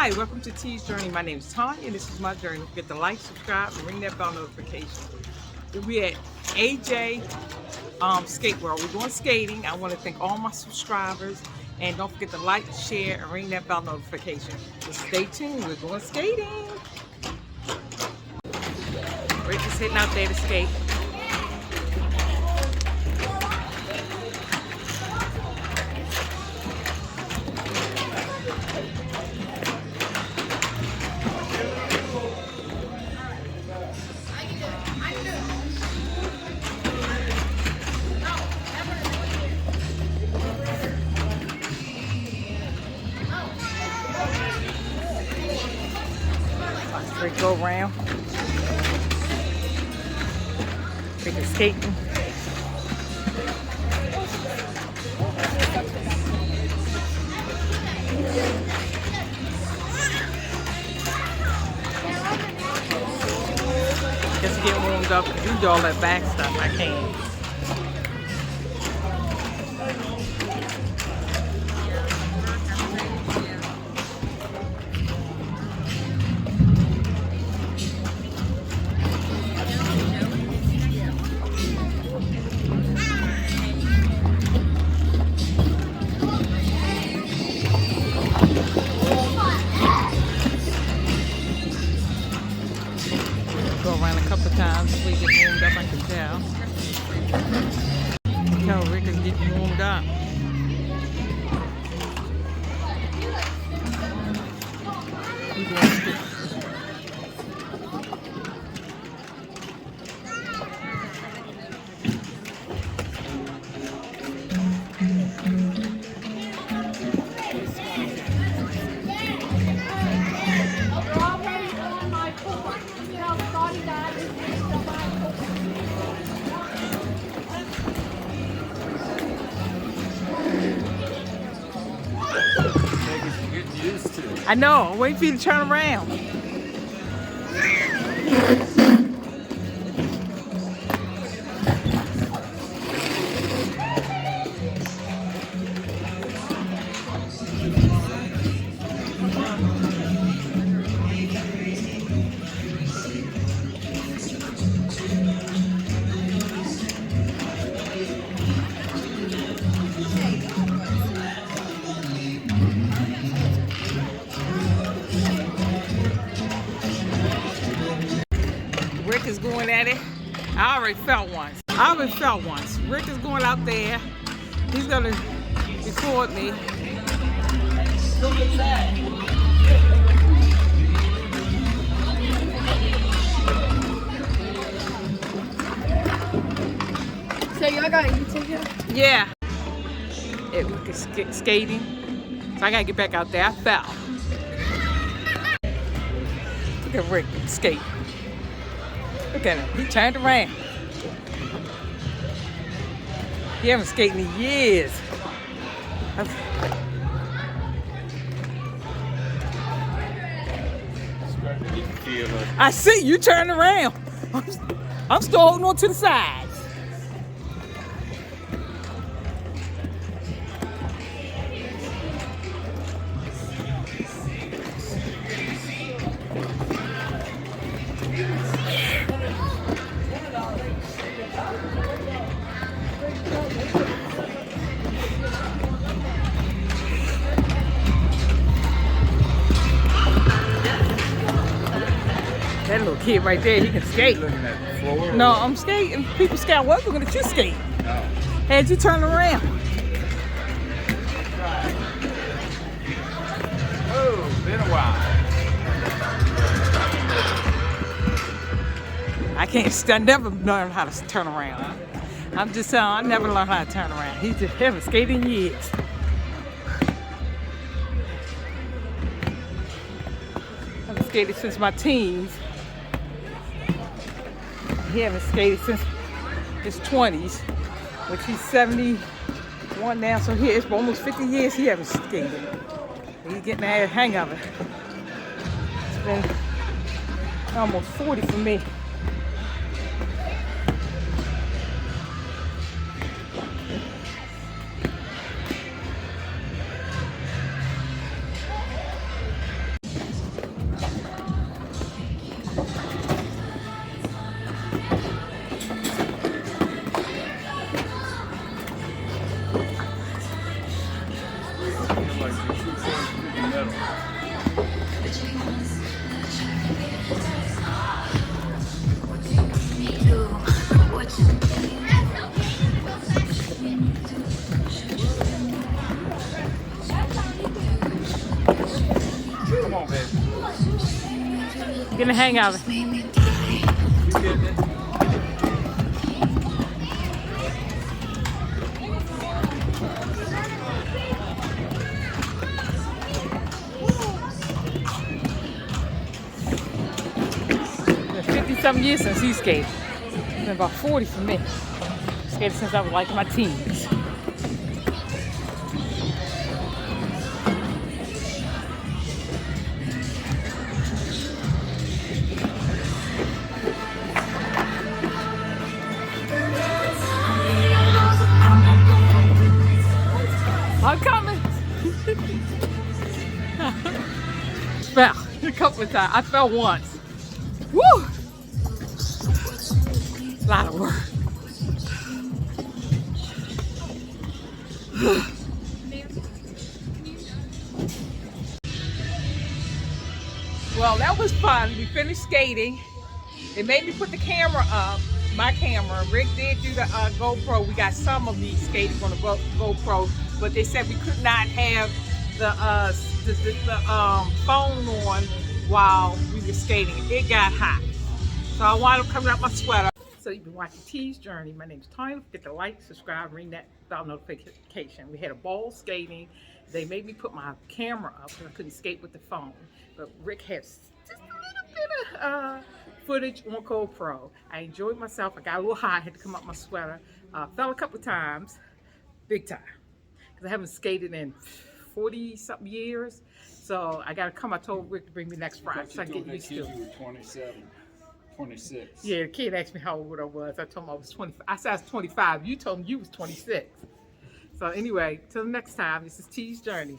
Hi, welcome to T's Journey. My name is Tanya, and this is my journey. Get the like, subscribe, and ring that bell notification. We're at AJ Skate World. We're going skating. I want to thank all my subscribers, and don't forget to like, share, and ring that bell notification. So stay tuned. We're going skating. We're just sitting out there to skate. Let's go around. Freaking skating. Just get warmed up and do all that back stuff. I can't. Go around a couple of times before we get warmed up, I can tell. Tell Rick is getting warmed up. He's going to skate. I know, I'm waiting for you to turn around. Rick is going at it. I already felt once. Rick is going out there. He's gonna record me. Look at that. So y'all got a YouTube here? Yeah. Rick is skating. So I gotta get back out there. I fell. Look at Rick skate. Look at him, he turned around. He haven't skated in years. I see you turn around. I'm still holding on to the sides. That little kid right there, he can skate. Looking at the floor? No, I'm skating. People skate. What? Looking at you skate. No. Had you turn around? Oh, been a while. I can't. I never learned how to turn around. I'm just saying, I never learned how to turn around. He just haven't skated in years. I've skated since my teens. He haven't skated since his 20s, which he's 71 now. So here it's almost 50 years he haven't skated. He's getting the hang of it. It's been almost 40 for me. Come on, baby. I'm gonna hang out of it. You getting it? 50-something years since he skated. It's been about 40 for me. Skated since I was like in my teens. I'm coming. Fell a couple of times. I fell once. Woo! A lot of work. Well, that was fun. We finished skating. They made me put the camera up, my camera. Rick did do the GoPro. We got some of me skating on the GoPro, but they said we could not have the phone on while we were skating. It got hot. So I wound up coming out my sweater. So you've been watching T's Journey. My name is Tanya. Don't forget to like, subscribe, ring that bell notification. We had a ball skating. They made me put my camera up because I couldn't skate with the phone. But Rick has just a little bit of footage on GoPro. I enjoyed myself. I got a little hot. I had to come up my sweater. Fell a couple times. Big time. Because I haven't skated in 40-something years. So I got to come. I told Rick to bring me next Friday so I can get used to it. You were 27, 26. Yeah, the kid asked me how old I was. I told him I was 25. I said I was 25. You told him you was 26. So anyway, till next time, this is T's Journey.